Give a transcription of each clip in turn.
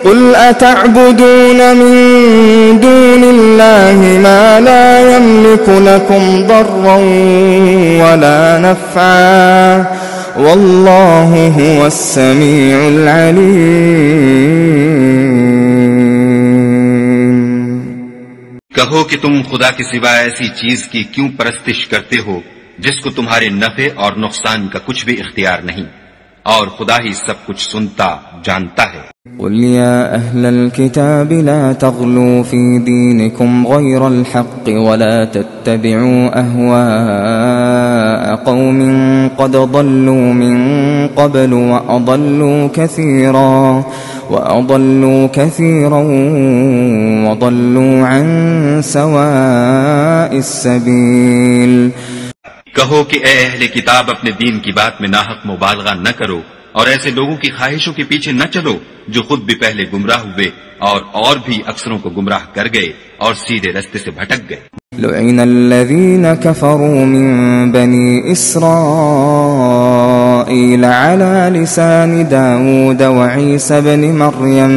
قل أتعبدون من دون الله ما لا يملك لكم ضرا ولا نفعا والله هو السميع العليم۔ کہو کہ تم خدا کے سوا ایسی چیز کی کیوں پرستش کرتے ہو جس کو تمہارے نفع اور نقصان کا کچھ بھی اختیار نہیں، اور خدا ہی سب کچھ سنتا جانتا ہے۔ قل يا أهل الكتاب لا تغلوا في دينكم غير الحق ولا تتبعوا أهواء قوم قد ضلوا من قبل وأضلوا كثيرا وضلوا عن سواء السبيل۔ کہو کہ اے اہل کتاب اپنے دین کی بات میں ناحق مبالغہ نہ کرو اور ایسے لوگوں کی خواہشوں کے پیچھے نہ چلو جو خود بھی پہلے گمراہ ہوئے اور بھی اکثروں کو گمراہ کر گئے اور سیدھے رستے سے بھٹک گئے۔ لعن الذين كفروا من بني إسرائيل على لسان داود وعيسى بن مريم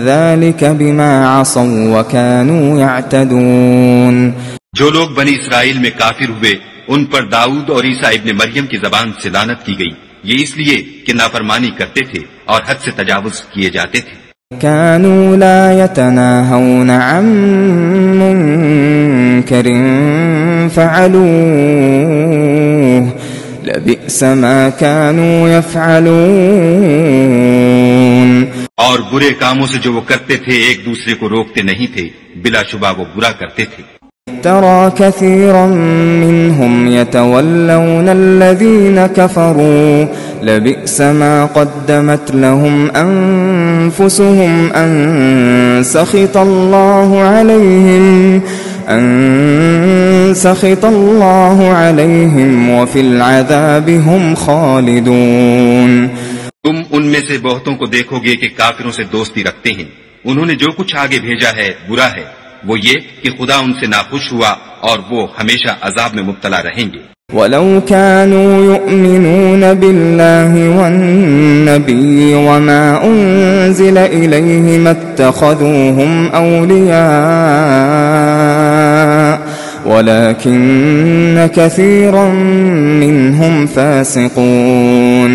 ذلك بما عصوا وكانوا يعتدون۔ جو لوگ بنی اسرائیل میں کافر ہوئے ان پر داؤد اور عیسیٰ ابن مریم کی زبان سے لعنت کی گئی، یہ اس لیے کہ نافرمانی کرتے تھے اور حد سے تجاوز کیے جاتے تھے۔ كانوا لا يتناهون عن منكر فعلوه لبئس ما كانوا يفعلون۔ اور برے کاموں سے جو وہ کرتے تھے ایک دوسرے کو روکتے نہیں تھے، بلا شبہ وہ برا کرتے تھے۔ ترى كثيرا منهم يتولون الذين كفروا لبئس ما قدمت لهم أنفسهم أن سخط الله عليهم وفي العذاب هم خالدون۔ تم ان میں سے بہتوں کو دیکھو گے کہ کافروں سے دوستی رکھتے ہیں، انہوں نے جو کچھ آگے بھیجا ہے برا ہے، وہ یہ کہ خدا ان سے ناخوش ہوا اور وہ ہمیشہ عذاب میں مبتلا رہیں گے۔ وَلَوْ كَانُوا يُؤْمِنُونَ بِاللَّهِ وَالنَّبِيِّ وَمَا أُنزِلَ إِلَيْهِ مَا اتَّخَذُوهُمْ أَوْلِيَاءَ وَلَكِنَّ كَثِيرًا مِّنْهُمْ فَاسِقُونَ۔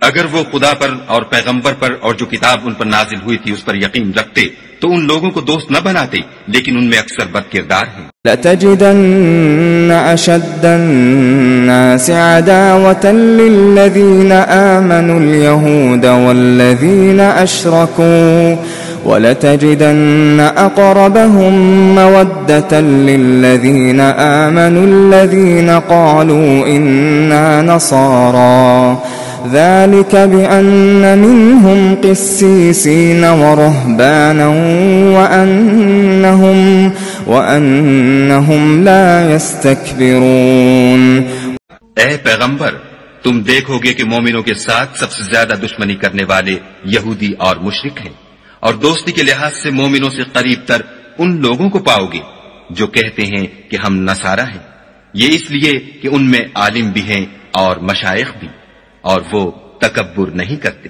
اگر وہ خدا پر اور پیغمبر پر اور جو کتاب ان پر نازل ہوئی تھی اس پر یقین رکھتے تو ان لوگوں کو دوست نہ بناتے، لیکن ان میں اکثر بد کردار ہیں۔ لَتَجِدَنَّ أَشَدَّ النَّاسِ عَدَاوَةً لِّلَّذِينَ آمَنُوا الْيَهُودَ وَالَّذِينَ أَشْرَكُوا وَلَتَجِدَنَّ أَقْرَبَهُم مَّوَدَّةً لِّلَّذِينَ آمَنُوا الَّذِينَ قَالُوا إِنَّا نَصَارَىٰ ذلك بأن منهم قسيسين ورهبانا وأنهم لا يستكبرون۔ اے پیغمبر، تم دیکھو گے کہ مومنوں کے ساتھ سب سے زیادہ دشمنی کرنے والے یہودی اور مشرک ہیں، اور دوستی کے لحاظ سے مومنوں سے قریب تر ان لوگوں کو پاؤ گے جو کہتے ہیں کہ ہم نصارہ ہیں، یہ اس لیے کہ ان میں عالم بھی ہیں اور مشائخ بھی، اور وہ تکبر نہیں کرتے۔